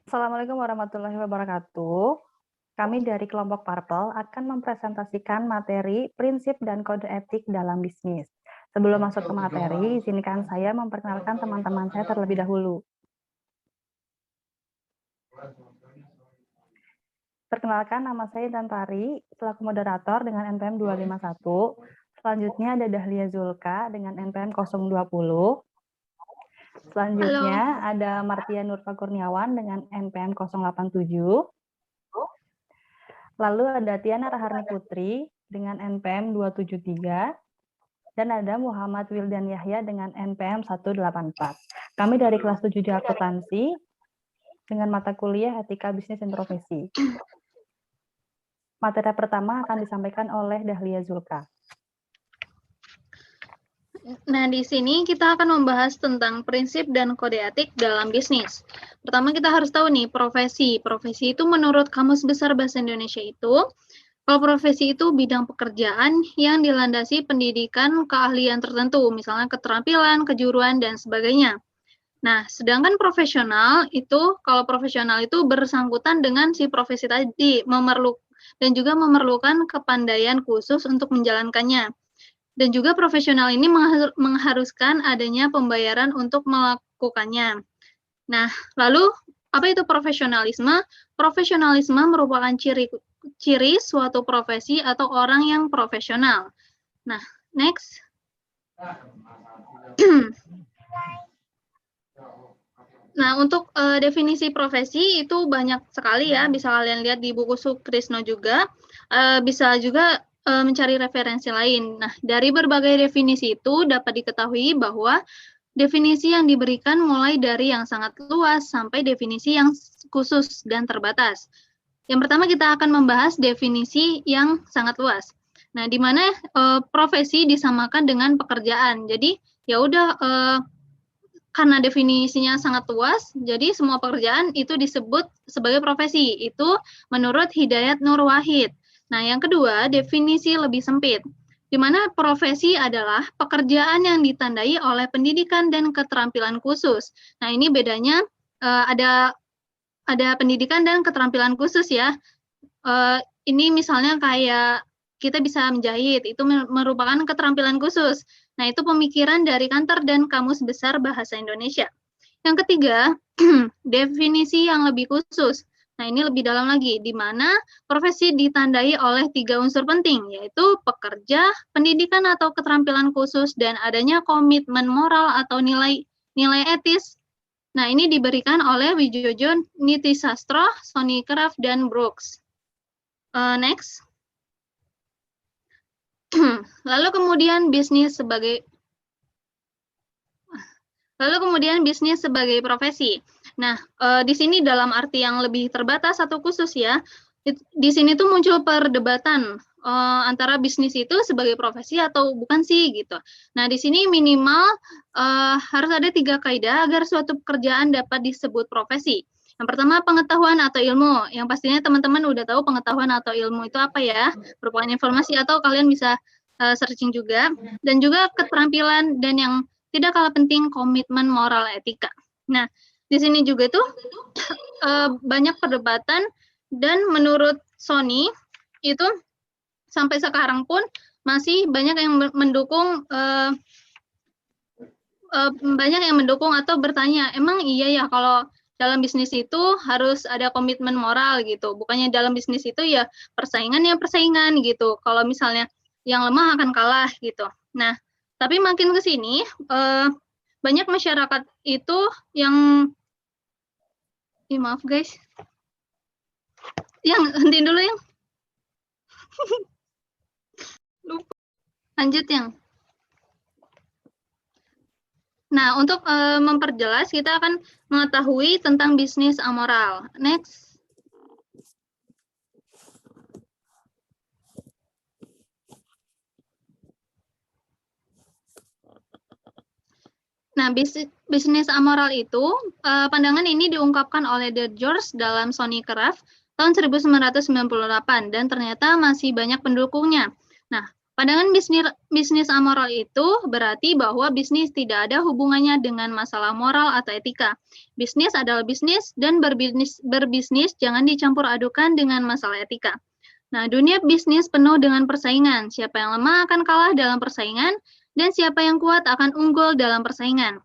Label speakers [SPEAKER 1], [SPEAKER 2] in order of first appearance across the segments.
[SPEAKER 1] Assalamualaikum warahmatullahi wabarakatuh. Kami dari kelompok Purple akan mempresentasikan materi prinsip dan kode etik dalam bisnis. Sebelum masuk ke materi, izinkan saya memperkenalkan teman-teman saya terlebih dahulu. Perkenalkan, nama saya Intan Tari, selaku moderator dengan NPM 251. Selanjutnya ada Dahlia Zulka dengan NPM 020. Selanjutnya ada Martia Nurfa Kurniawan dengan NPM 087. Lalu ada Tiana Raharni Putri dengan NPM 273. Dan ada Muhammad Wildan Yahya dengan NPM 184. Kami dari kelas 7 akuntansi dengan mata kuliah etika bisnis dan profesi. Materi pertama akan disampaikan oleh Dahlia Zulka.
[SPEAKER 2] Nah, di sini kita akan membahas tentang prinsip dan kode etik dalam bisnis. Pertama kita harus tahu nih, profesi. Profesi itu menurut Kamus Besar Bahasa Indonesia itu, kalau profesi itu bidang pekerjaan yang dilandasi pendidikan keahlian tertentu, misalnya keterampilan, kejuruan, dan sebagainya. Nah, sedangkan profesional itu, kalau profesional itu bersangkutan dengan si profesi tadi, dan juga memerlukan kepandaian khusus untuk menjalankannya. Dan juga profesional ini mengharuskan adanya pembayaran untuk melakukannya. Nah, lalu apa itu profesionalisme? Profesionalisme merupakan ciri suatu profesi atau orang yang profesional. Nah, next. Nah, untuk definisi profesi itu banyak sekali ya, bisa kalian lihat di buku Sukrisno juga, bisa juga mencari referensi lain. Nah, dari berbagai definisi itu dapat diketahui bahwa definisi yang diberikan mulai dari yang sangat luas sampai definisi yang khusus dan terbatas. Yang pertama kita akan membahas definisi yang sangat luas. Nah, di mana profesi disamakan dengan pekerjaan. Jadi, ya udah karena definisinya sangat luas, jadi semua pekerjaan itu disebut sebagai profesi. Itu menurut Hidayat Nur Wahid. Nah, yang kedua, definisi lebih sempit, di mana profesi adalah pekerjaan yang ditandai oleh pendidikan dan keterampilan khusus. Nah, ini bedanya ada pendidikan dan keterampilan khusus ya. Ini misalnya kayak kita bisa menjahit, itu merupakan keterampilan khusus. Nah, itu pemikiran dari Kantor dan Kamus Besar Bahasa Indonesia. Yang ketiga, definisi yang lebih khusus. Nah, ini lebih dalam lagi, di mana profesi ditandai oleh 3 unsur penting, yaitu pekerja, pendidikan atau keterampilan khusus, dan adanya komitmen moral atau nilai etis. Nah, ini diberikan oleh Wijojo Nitisastro, Sonny Craft, dan Brooks. Next. Lalu kemudian bisnis sebagai profesi. Nah, di sini dalam arti yang lebih terbatas atau khusus ya, di sini tuh muncul perdebatan antara bisnis itu sebagai profesi atau bukan sih gitu. Nah, di sini minimal harus ada 3 kaidah agar suatu pekerjaan dapat disebut profesi. Yang pertama, pengetahuan atau ilmu. Yang pastinya teman-teman udah tahu pengetahuan atau ilmu itu apa ya, merupakan informasi atau kalian bisa searching juga. Dan juga keterampilan, dan yang tidak kalah penting komitmen moral etika. Nah, di sini juga tuh banyak perdebatan, dan menurut Sony itu sampai sekarang pun masih banyak yang mendukung atau bertanya, emang iya ya kalau dalam bisnis itu harus ada komitmen moral gitu. Bukannya dalam bisnis itu ya persaingan gitu. Kalau misalnya yang lemah akan kalah gitu. Nah, tapi makin ke sini banyak masyarakat itu yang maaf guys. Yang hentiin dulu yang. Lupa. Lanjut yang. Nah, untuk memperjelas kita akan mengetahui tentang bisnis amoral. Next. Nah, bisnis amoral itu, pandangan ini diungkapkan oleh De George dalam Sonny Craft tahun 1998, dan ternyata masih banyak pendukungnya. Nah, Pandangan bisnis amoral itu berarti bahwa bisnis tidak ada hubungannya dengan masalah moral atau etika. Bisnis adalah bisnis dan berbisnis jangan dicampur adukan dengan masalah etika. Nah, dunia bisnis penuh dengan persaingan. Siapa yang lemah akan kalah dalam persaingan dan siapa yang kuat akan unggul dalam persaingan.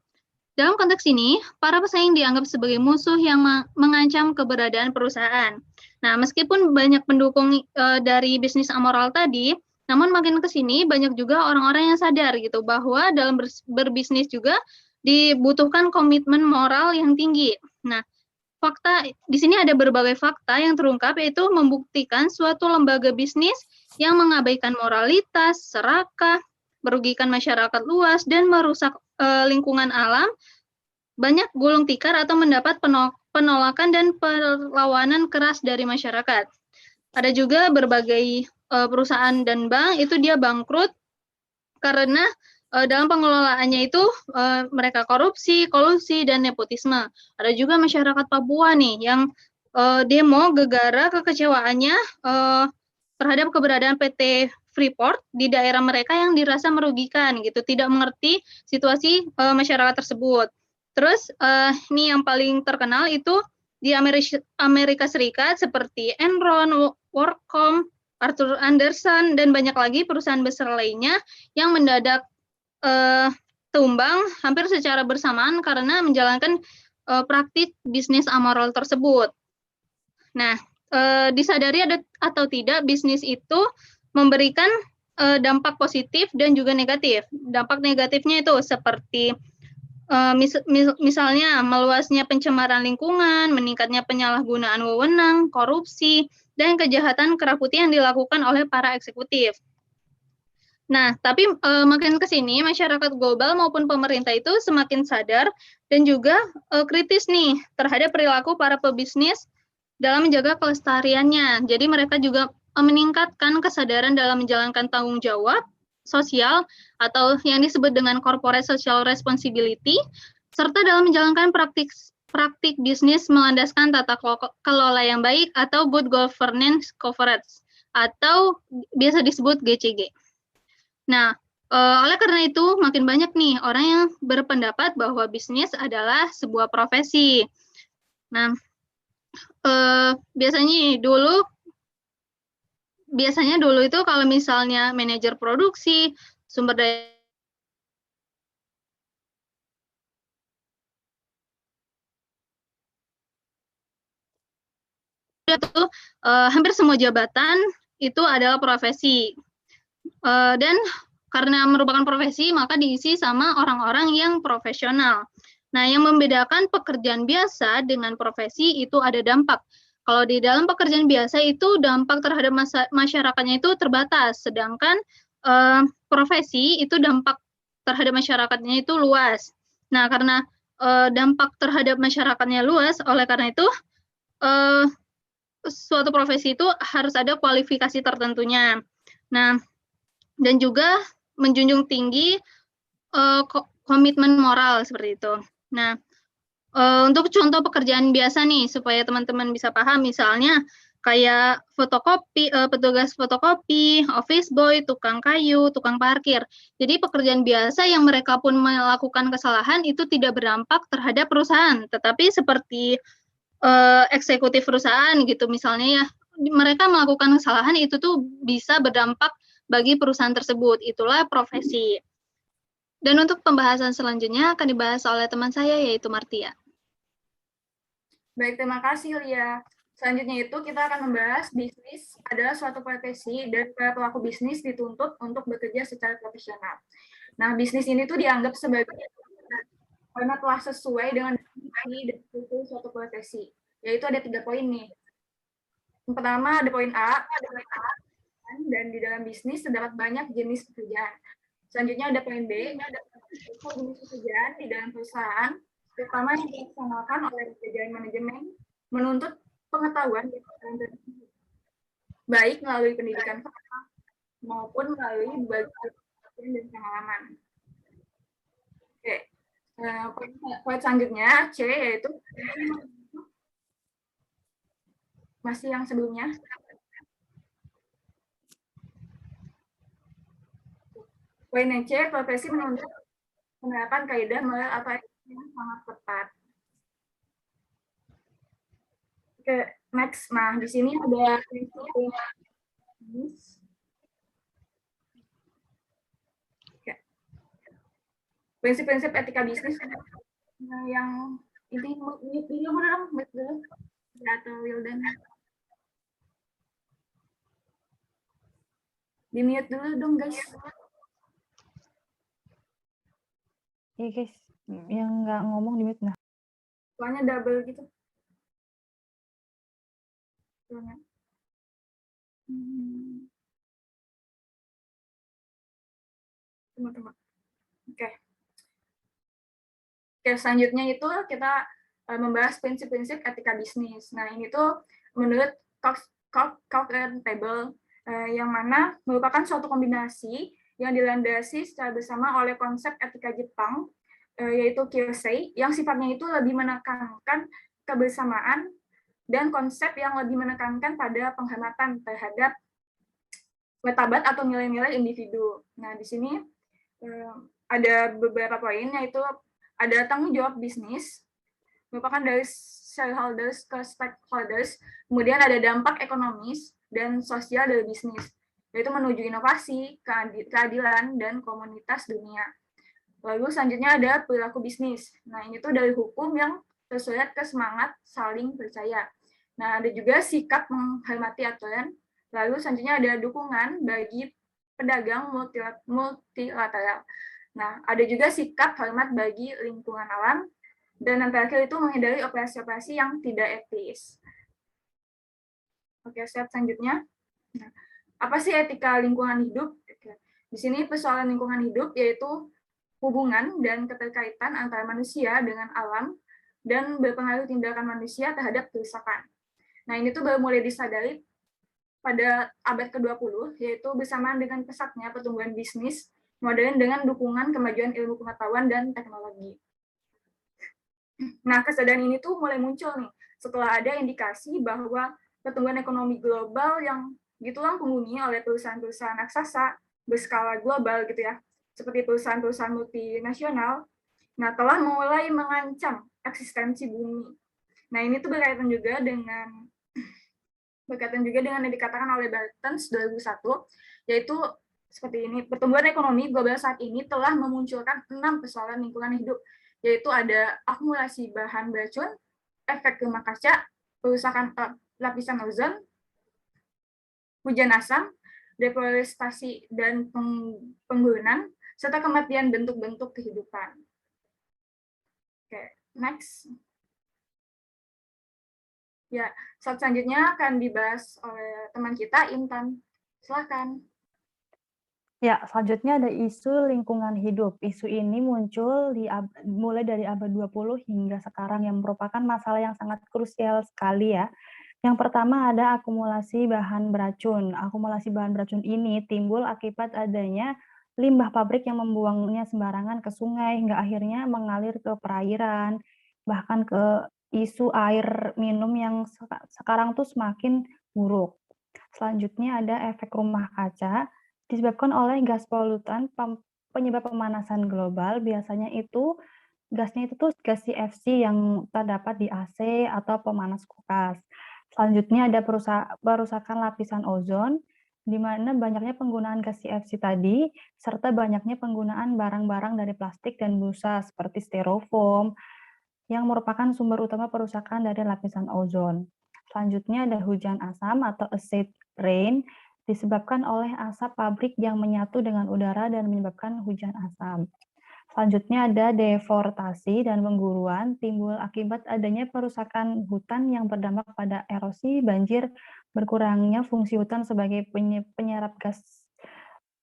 [SPEAKER 2] Dalam konteks ini, para pesaing dianggap sebagai musuh yang mengancam keberadaan perusahaan. Nah, meskipun banyak pendukung dari bisnis amoral tadi, namun makin ke sini banyak juga orang-orang yang sadar gitu bahwa dalam berbisnis juga dibutuhkan komitmen moral yang tinggi. Nah, fakta di sini ada berbagai fakta yang terungkap yaitu membuktikan suatu lembaga bisnis yang mengabaikan moralitas, serakah, merugikan masyarakat luas dan merusak lingkungan alam, banyak gulung tikar atau mendapat penolakan dan perlawanan keras dari masyarakat. Ada juga berbagai perusahaan dan bank itu dia bangkrut karena dalam pengelolaannya itu mereka korupsi, kolusi, dan nepotisme. Ada juga masyarakat Papua nih yang demo gegara kekecewaannya terhadap keberadaan PT Freeport di daerah mereka yang dirasa merugikan gitu, tidak mengerti situasi masyarakat tersebut. Terus ini yang paling terkenal itu di Amerika Serikat seperti Enron, WorldCom, Arthur Andersen, dan banyak lagi perusahaan besar lainnya yang mendadak tumbang hampir secara bersamaan karena menjalankan praktik bisnis amoral tersebut. Nah, disadari atau tidak, bisnis itu memberikan dampak positif dan juga negatif. Dampak negatifnya itu seperti misalnya meluasnya pencemaran lingkungan, meningkatnya penyalahgunaan wewenang, korupsi, dan kejahatan kerah putih yang dilakukan oleh para eksekutif. Nah, tapi makin ke sini masyarakat global maupun pemerintah itu semakin sadar dan juga kritis nih terhadap perilaku para pebisnis dalam menjaga kelestariannya. Jadi mereka juga meningkatkan kesadaran dalam menjalankan tanggung jawab sosial atau yang disebut dengan corporate social responsibility, serta dalam menjalankan praktik bisnis melandaskan tata kelola yang baik atau good governance coverage atau biasa disebut GCG. Nah, oleh karena itu makin banyak nih orang yang berpendapat bahwa bisnis adalah sebuah profesi. Nah, biasanya dulu itu kalau misalnya manajer produksi, sumber daya itu hampir semua jabatan itu adalah profesi. Dan karena merupakan profesi, maka diisi sama orang-orang yang profesional. Nah, yang membedakan pekerjaan biasa dengan profesi itu ada dampak. Kalau di dalam pekerjaan biasa itu dampak terhadap masyarakatnya itu terbatas, sedangkan profesi itu dampak terhadap masyarakatnya itu luas. Nah, karena dampak terhadap masyarakatnya luas, oleh karena itu suatu profesi itu harus ada kualifikasi tertentunya. Nah, dan juga menjunjung tinggi komitmen moral seperti itu. Nah, untuk contoh pekerjaan biasa nih supaya teman-teman bisa paham, misalnya kayak petugas fotokopi, office boy, tukang kayu, tukang parkir. Jadi pekerjaan biasa yang mereka pun melakukan kesalahan itu tidak berdampak terhadap perusahaan, tetapi seperti eksekutif perusahaan gitu misalnya ya, mereka melakukan kesalahan itu tuh bisa berdampak bagi perusahaan tersebut. Itulah profesi. Dan untuk pembahasan selanjutnya akan dibahas oleh teman saya yaitu Martia.
[SPEAKER 3] Baik, terima kasih Lia. Selanjutnya itu kita akan membahas bisnis adalah suatu profesi dan para pelaku bisnis dituntut untuk bekerja secara profesional. Nah, bisnis ini tuh dianggap sebagai karena telah sesuai dengan definisi dan kultur suatu profesi. Yaitu ada 3 poin nih. Yang pertama ada poin A, dan di dalam bisnis terdapat banyak jenis pekerjaan. Selanjutnya ada poin B, ada jenis pekerjaan di dalam perusahaan, terutama yang dilaksanakan oleh jajaran manajemen, menuntut pengetahuan baik melalui pendidikan maupun melalui berbagai dan pengalaman. Oke. Poin selanjutnya C yaitu masih yang sebelumnya. Poin C, profesi menuntut penerapan kaidah moral atau etika yang sangat ketat. Oke, next. Nah, di sini ada prinsip-prinsip etika bisnis yang ini dulu atau Wildan. Di mute dulu dong guys.
[SPEAKER 1] Iya guys, yang nggak ngomong di mute nah.
[SPEAKER 3] Soalnya double gitu. Teman-teman. Oke. Oke, selanjutnya itu kita membahas prinsip-prinsip etika bisnis. Nah, ini tuh menurut Cochrane Table, yang mana merupakan suatu kombinasi yang dilandasi secara bersama oleh konsep etika Jepang, yaitu Kyosei, yang sifatnya itu lebih menekankan kebersamaan dan konsep yang lebih menekankan pada penghormatan terhadap martabat atau nilai-nilai individu. Nah, di sini ada beberapa poin, yaitu ada tanggung jawab bisnis, merupakan dari shareholders ke stakeholders, kemudian ada dampak ekonomis dan sosial dari bisnis, yaitu menuju inovasi, keadilan, dan komunitas dunia. Lalu selanjutnya ada perilaku bisnis. Nah, ini tuh dari hukum yang tersurat ke semangat saling percaya. Nah, ada juga sikap menghormati aturan. Lalu selanjutnya ada dukungan bagi pedagang multilateral. Nah, ada juga sikap hormat bagi lingkungan alam. Dan yang terakhir itu menghindari operasi-operasi yang tidak etis. Oke, slide selanjutnya. Nah, apa sih etika lingkungan hidup? Di sini persoalan lingkungan hidup yaitu hubungan dan keterkaitan antara manusia dengan alam dan berpengaruh tindakan manusia terhadap kerusakan. Nah, ini tuh baru mulai disadari pada abad ke-20, yaitu bersamaan dengan pesatnya pertumbuhan bisnis modern dengan dukungan kemajuan ilmu pengetahuan dan teknologi. Nah, kesadaran ini tuh mulai muncul nih setelah ada indikasi bahwa pertumbuhan ekonomi global yang ditulang punggungi oleh perusahaan-perusahaan raksasa berskala global gitu ya, seperti perusahaan-perusahaan multinasional, nah telah mulai mengancam eksistensi bumi. Nah, ini tuh berkaitan juga dengan yang dikatakan oleh Bartens 2001, yaitu seperti ini, pertumbuhan ekonomi global saat ini telah memunculkan 6 persoalan lingkungan hidup, yaitu ada akumulasi bahan beracun, efek rumah kaca, perusakan lapisan ozon, hujan asam, deforestasi dan penggurunan, serta kematian bentuk-bentuk kehidupan. Oke, next. Ya, slide selanjutnya akan dibahas oleh teman kita, Intan. Silakan.
[SPEAKER 1] Ya, selanjutnya ada isu lingkungan hidup. Isu ini muncul mulai dari abad 20 hingga sekarang yang merupakan masalah yang sangat krusial sekali ya. Yang pertama ada akumulasi bahan beracun. Akumulasi bahan beracun ini timbul akibat adanya limbah pabrik yang membuangnya sembarangan ke sungai hingga akhirnya mengalir ke perairan, bahkan ke isu air minum yang sekarang tuh semakin buruk. Selanjutnya ada efek rumah kaca disebabkan oleh gas polutan penyebab pemanasan global. Biasanya itu gasnya itu tuh gas CFC yang terdapat di AC atau pemanas kulkas. Selanjutnya ada perusakan lapisan ozon, di mana banyaknya penggunaan gas CFC tadi, serta banyaknya penggunaan barang-barang dari plastik dan busa seperti styrofoam, yang merupakan sumber utama perusakan dari lapisan ozon. Selanjutnya ada hujan asam atau acid rain, disebabkan oleh asap pabrik yang menyatu dengan udara dan menyebabkan hujan asam. Selanjutnya ada deforestasi dan pengguruan timbul akibat adanya perusakan hutan yang berdampak pada erosi, banjir, berkurangnya fungsi hutan sebagai penyerap gas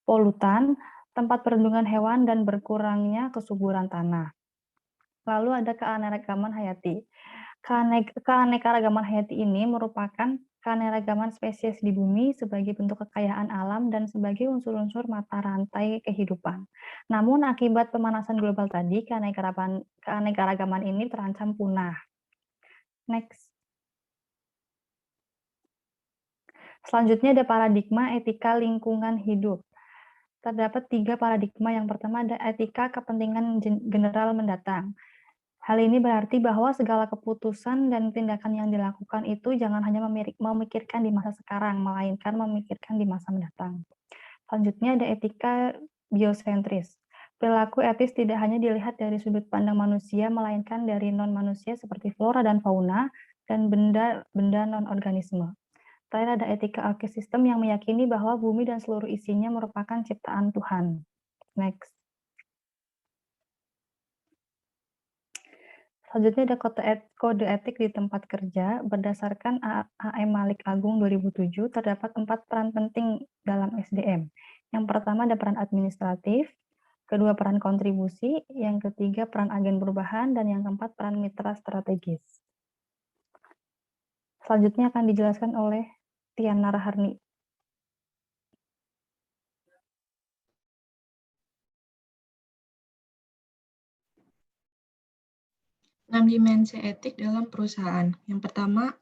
[SPEAKER 1] polutan, tempat perlindungan hewan, dan berkurangnya kesuburan tanah. Lalu ada keanekaragaman hayati. Keanekaragaman hayati ini merupakan keanekaragaman spesies di bumi sebagai bentuk kekayaan alam dan sebagai unsur-unsur mata rantai kehidupan. Namun akibat pemanasan global tadi, keanekaragaman ini terancam punah. Next. Selanjutnya ada paradigma etika lingkungan hidup. terdapat 3 paradigma. Yang pertama ada etika kepentingan general mendatang. Hal ini berarti bahwa segala keputusan dan tindakan yang dilakukan itu jangan hanya memikirkan di masa sekarang, melainkan memikirkan di masa mendatang. Selanjutnya ada etika biosentris. Perilaku etis tidak hanya dilihat dari sudut pandang manusia, melainkan dari non-manusia seperti flora dan fauna, dan benda non-organisme. Terakhir ada etika ekosistem yang meyakini bahwa bumi dan seluruh isinya merupakan ciptaan Tuhan. Next. Selanjutnya ada kode etik di tempat kerja. Berdasarkan AM Malik Agung 2007, terdapat 4 peran penting dalam SDM. Yang pertama ada peran administratif, kedua peran kontribusi, yang ketiga peran agen perubahan, dan yang keempat peran mitra strategis. Selanjutnya akan dijelaskan oleh Tiana Raharni.
[SPEAKER 4] Dimensi etik dalam perusahaan. Yang pertama,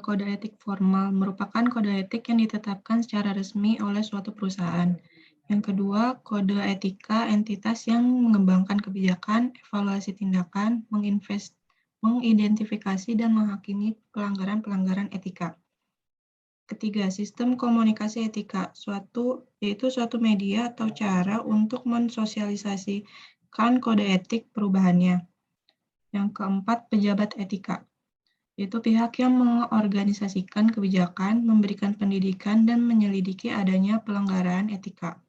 [SPEAKER 4] kode etik formal merupakan kode etik yang ditetapkan secara resmi oleh suatu perusahaan. Yang kedua, kode etika entitas yang mengembangkan kebijakan, evaluasi tindakan, mengidentifikasi dan menghakimi pelanggaran-pelanggaran etika. Ketiga, sistem komunikasi etika, yaitu suatu media atau cara untuk mensosialisasikan kode etik perubahannya. Yang keempat, pejabat etika, yaitu pihak yang mengorganisasikan kebijakan, memberikan pendidikan, dan menyelidiki adanya pelanggaran etika.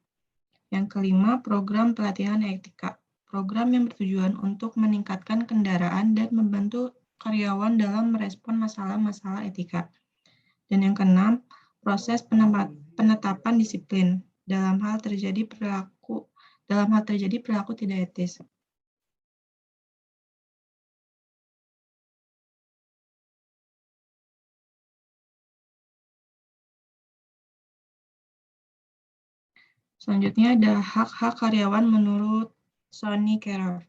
[SPEAKER 4] Yang kelima, program pelatihan etika, program yang bertujuan untuk meningkatkan kendaraan dan membantu karyawan dalam merespon masalah-masalah etika. Dan yang keenam, proses penetapan disiplin dalam hal terjadi perilaku tidak etis. Selanjutnya ada hak-hak karyawan menurut Sonny Carver.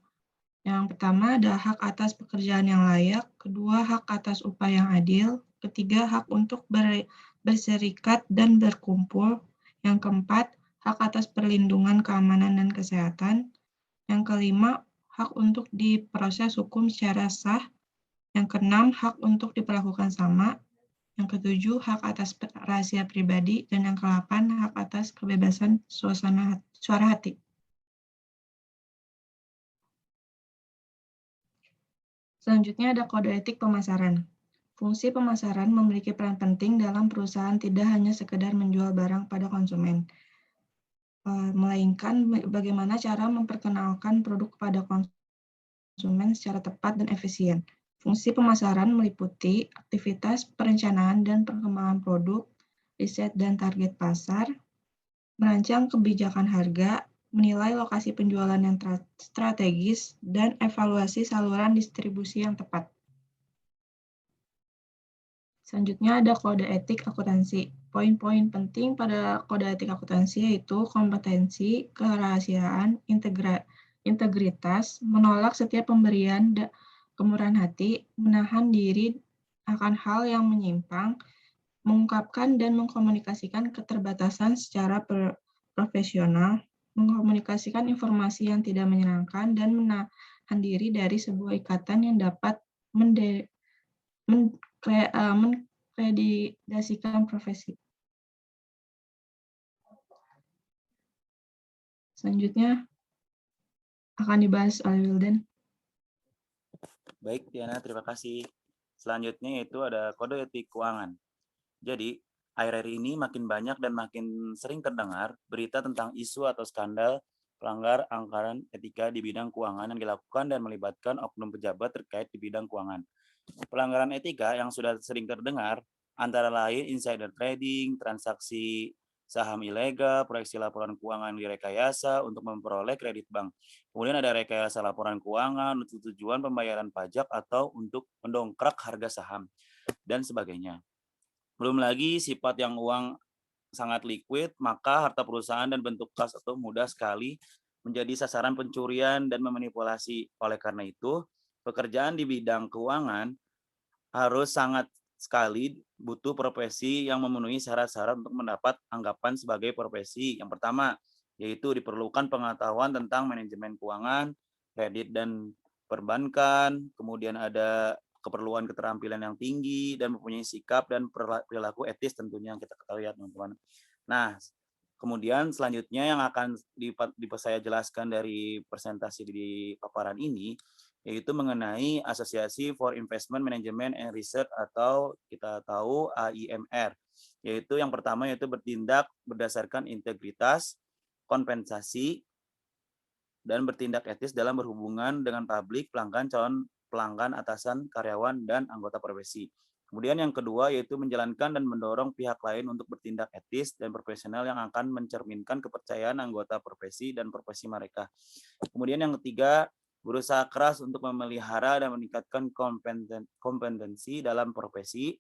[SPEAKER 4] Yang pertama ada hak atas pekerjaan yang layak, kedua hak atas upah yang adil, ketiga hak untuk berserikat dan berkumpul, yang keempat hak atas perlindungan keamanan dan kesehatan, yang kelima hak untuk diproses hukum secara sah, yang keenam hak untuk diperlakukan sama, yang ketujuh, hak atas rahasia pribadi. Dan yang ke-8, hak atas kebebasan suara hati. Selanjutnya ada kode etik pemasaran. Fungsi pemasaran memiliki peran penting dalam perusahaan tidak hanya sekedar menjual barang pada konsumen, melainkan bagaimana cara memperkenalkan produk kepada konsumen secara tepat dan efisien. Fungsi pemasaran meliputi aktivitas perencanaan dan pengembangan produk, riset dan target pasar, merancang kebijakan harga, menilai lokasi penjualan yang strategis, dan evaluasi saluran distribusi yang tepat. Selanjutnya ada kode etik akuntansi. Poin-poin penting pada kode etik akuntansi yaitu kompetensi, kerahasiaan, integritas, menolak setiap pemberian kemurahan hati, menahan diri akan hal yang menyimpang, mengungkapkan dan mengkomunikasikan keterbatasan secara profesional, mengkomunikasikan informasi yang tidak menyenangkan, dan menahan diri dari sebuah ikatan yang dapat mengkreditasikan profesi. Selanjutnya akan dibahas oleh Wildan.
[SPEAKER 5] Baik, Tiana, terima kasih. Selanjutnya itu ada kode etik keuangan. Jadi, akhir-akhir ini makin banyak dan makin sering terdengar berita tentang isu atau skandal pelanggar anggaran etika di bidang keuangan yang dilakukan dan melibatkan oknum pejabat terkait di bidang keuangan. Pelanggaran etika yang sudah sering terdengar antara lain insider trading, transaksi saham ilegal, proyeksi laporan keuangan direkayasa untuk memperoleh kredit bank. Kemudian ada rekayasa laporan keuangan untuk tujuan pembayaran pajak atau untuk mendongkrak harga saham, dan sebagainya. Belum lagi sifat yang uang sangat liquid, maka harta perusahaan dan bentuk kas atau mudah sekali menjadi sasaran pencurian dan memanipulasi. Oleh karena itu, pekerjaan di bidang keuangan harus sangat sekali butuh profesi yang memenuhi syarat-syarat untuk mendapat anggapan sebagai profesi. Yang pertama, yaitu diperlukan pengetahuan tentang manajemen keuangan, kredit dan perbankan, kemudian ada keperluan keterampilan yang tinggi dan mempunyai sikap dan perilaku etis tentunya yang kita ketahui ya teman-teman. Nah, kemudian selanjutnya yang akan saya jelaskan dari presentasi di paparan ini, yaitu mengenai Asosiasi for Investment Management and Research atau kita tahu AIMR. Yaitu yang pertama yaitu bertindak berdasarkan integritas, kompensasi, dan bertindak etis dalam berhubungan dengan publik, pelanggan, calon pelanggan, atasan, karyawan, dan anggota profesi. Kemudian yang kedua yaitu menjalankan dan mendorong pihak lain untuk bertindak etis dan profesional yang akan mencerminkan kepercayaan anggota profesi dan profesi mereka. Kemudian yang ketiga, berusaha keras untuk memelihara dan meningkatkan kompetensi dalam profesi.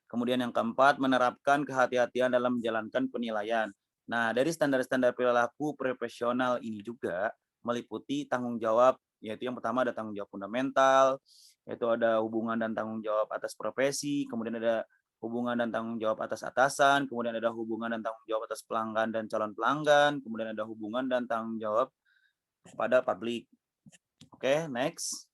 [SPEAKER 5] Kemudian yang keempat, menerapkan kehati-hatian dalam menjalankan penilaian. Nah, dari standar-standar perilaku profesional ini juga meliputi tanggung jawab, yaitu yang pertama ada tanggung jawab fundamental, yaitu ada hubungan dan tanggung jawab atas profesi, kemudian ada hubungan dan tanggung jawab atas atasan, kemudian ada hubungan dan tanggung jawab atas pelanggan dan calon pelanggan, kemudian ada hubungan dan tanggung jawab pada publik. Oke, next.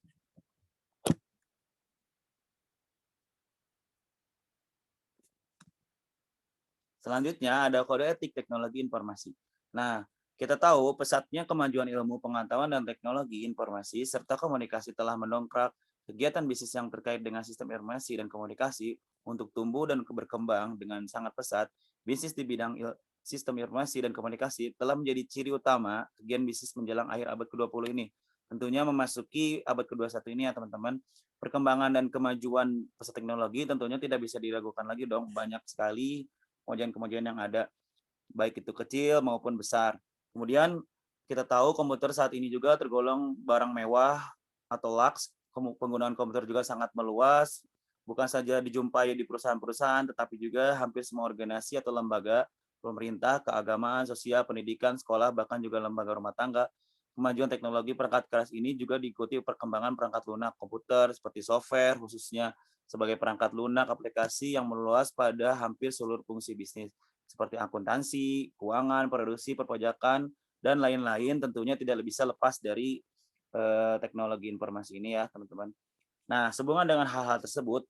[SPEAKER 5] Selanjutnya ada kode etik teknologi informasi. Nah, kita tahu pesatnya kemajuan ilmu pengetahuan dan teknologi informasi serta komunikasi telah mendongkrak kegiatan bisnis yang terkait dengan sistem informasi dan komunikasi untuk tumbuh dan berkembang dengan sangat pesat. Bisnis di bidang sistem informasi dan komunikasi telah menjadi ciri utama kegiatan bisnis menjelang akhir abad ke-20 ini. Tentunya memasuki abad ke-21 ini ya teman-teman. Perkembangan dan kemajuan pesat teknologi tentunya tidak bisa diragukan lagi dong. Banyak sekali kemajuan-kemajuan yang ada, baik itu kecil maupun besar. Kemudian kita tahu komputer saat ini juga tergolong barang mewah atau lux. Penggunaan komputer juga sangat meluas, bukan saja dijumpai di perusahaan-perusahaan, tetapi juga hampir semua organisasi atau lembaga pemerintah, keagamaan, sosial, pendidikan, sekolah, bahkan juga lembaga rumah tangga. Kemajuan teknologi perangkat keras ini juga diikuti perkembangan perangkat lunak komputer seperti software, khususnya sebagai perangkat lunak aplikasi yang meluas pada hampir seluruh fungsi bisnis seperti akuntansi, keuangan, produksi, perpajakan, dan lain-lain tentunya tidak bisa lepas dari teknologi informasi ini ya teman-teman. Nah, sehubungan dengan hal-hal tersebut,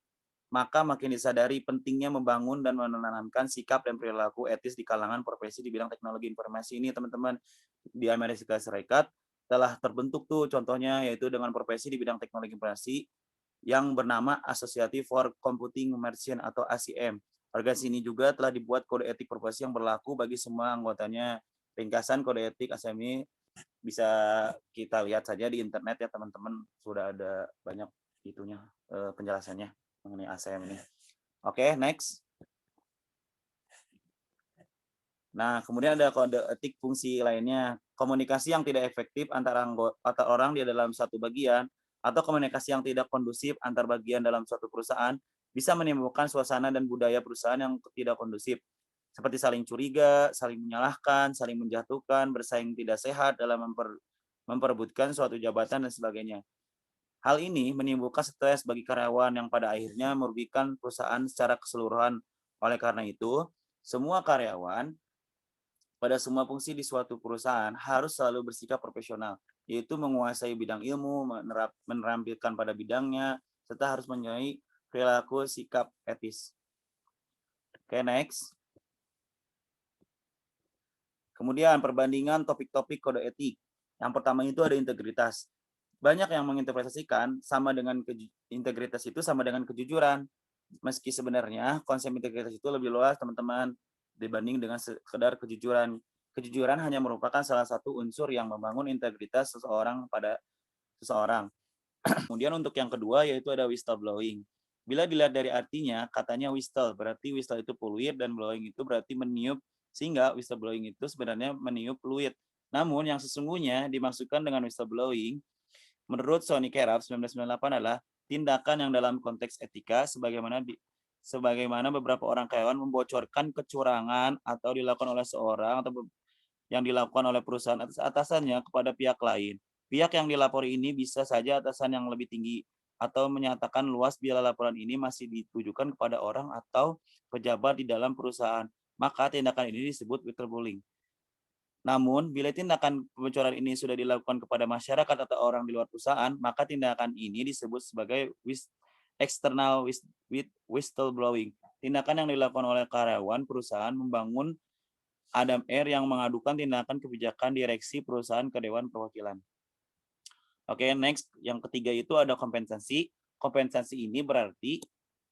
[SPEAKER 5] maka makin disadari pentingnya membangun dan menanamkan sikap dan perilaku etis di kalangan profesi di bidang teknologi informasi ini teman-teman. Di Amerika Serikat telah terbentuk tuh contohnya yaitu dengan profesi di bidang teknologi informasi yang bernama Association for Computing Merchant atau ACM. Organisasi ini juga telah dibuat kode etik profesi yang berlaku bagi semua anggotanya. Ringkasan kode etik ACM ini bisa kita lihat saja di internet ya teman-teman, sudah ada banyak itunya penjelasannya mengenai ACM ini. Oke, next. Nah, kemudian ada kode etik fungsi lainnya. Komunikasi yang tidak efektif antara orang di dalam satu bagian atau komunikasi yang tidak kondusif antar bagian dalam suatu perusahaan bisa menimbulkan suasana dan budaya perusahaan yang tidak kondusif, seperti saling curiga, saling menyalahkan, saling menjatuhkan, bersaing tidak sehat dalam memperebutkan suatu jabatan dan sebagainya. Hal ini menimbulkan stres bagi karyawan yang pada akhirnya merugikan perusahaan secara keseluruhan. Oleh karena itu, semua karyawan pada semua fungsi di suatu perusahaan harus selalu bersikap profesional, yaitu menguasai bidang ilmu, menerampilkan pada bidangnya, serta harus mempunyai perilaku sikap etis. Oke, next. Kemudian perbandingan topik-topik kode etik. Yang pertama itu ada integritas. Banyak yang menginterpretasikan integritas itu sama dengan kejujuran. Meski sebenarnya konsep integritas itu lebih luas, teman-teman, dibanding dengan sekedar kejujuran. Kejujuran hanya merupakan salah satu unsur yang membangun integritas seseorang pada seseorang. Kemudian untuk yang kedua yaitu ada whistleblowing. Bila dilihat dari artinya, katanya whistle, berarti whistle itu fluid dan blowing itu berarti meniup, sehingga whistleblowing itu sebenarnya meniup fluid. Namun yang sesungguhnya dimaksudkan dengan whistleblowing, menurut Sonny Kerab 1998 adalah tindakan yang dalam konteks etika sebagaimana beberapa orang karyawan membocorkan kecurangan atau dilakukan oleh seorang atau yang dilakukan oleh perusahaan atas atasannya kepada pihak lain. Pihak yang dilapori ini bisa saja atasan yang lebih tinggi atau menyatakan luas bila laporan ini masih ditujukan kepada orang atau pejabat di dalam perusahaan. Maka tindakan ini disebut whistleblowing. Namun, bila tindakan pembocoran ini sudah dilakukan kepada masyarakat atau orang di luar perusahaan, maka tindakan ini disebut sebagai external whistleblowing. Tindakan yang dilakukan oleh karyawan perusahaan membangun Adam R. yang mengadukan tindakan kebijakan direksi perusahaan ke Dewan Perwakilan. Oke, next. Yang ketiga itu ada kompensasi. Kompensasi ini berarti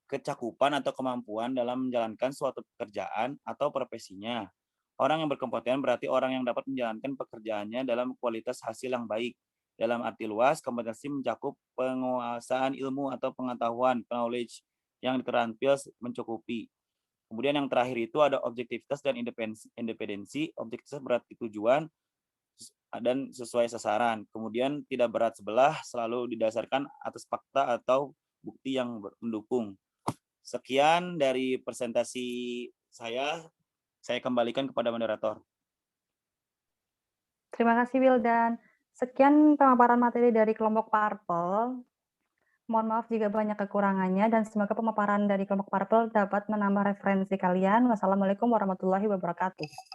[SPEAKER 5] kecakupan atau kemampuan dalam menjalankan suatu pekerjaan atau profesinya. Orang yang berkompeten berarti orang yang dapat menjalankan pekerjaannya dalam kualitas hasil yang baik. Dalam arti luas, kompetensi mencakup penguasaan ilmu atau pengetahuan, knowledge yang terampil mencukupi. Kemudian yang terakhir itu ada objektivitas dan independensi. Objektivitas berarti tujuan dan sesuai sasaran. Kemudian tidak berat sebelah, selalu didasarkan atas fakta atau bukti yang mendukung. Sekian dari presentasi saya kembalikan kepada moderator.
[SPEAKER 1] Terima kasih Wildan. Sekian pemaparan materi dari kelompok Purple. Mohon maaf jika banyak kekurangannya dan semoga pemaparan dari kelompok Purple dapat menambah referensi kalian. Wassalamualaikum warahmatullahi wabarakatuh.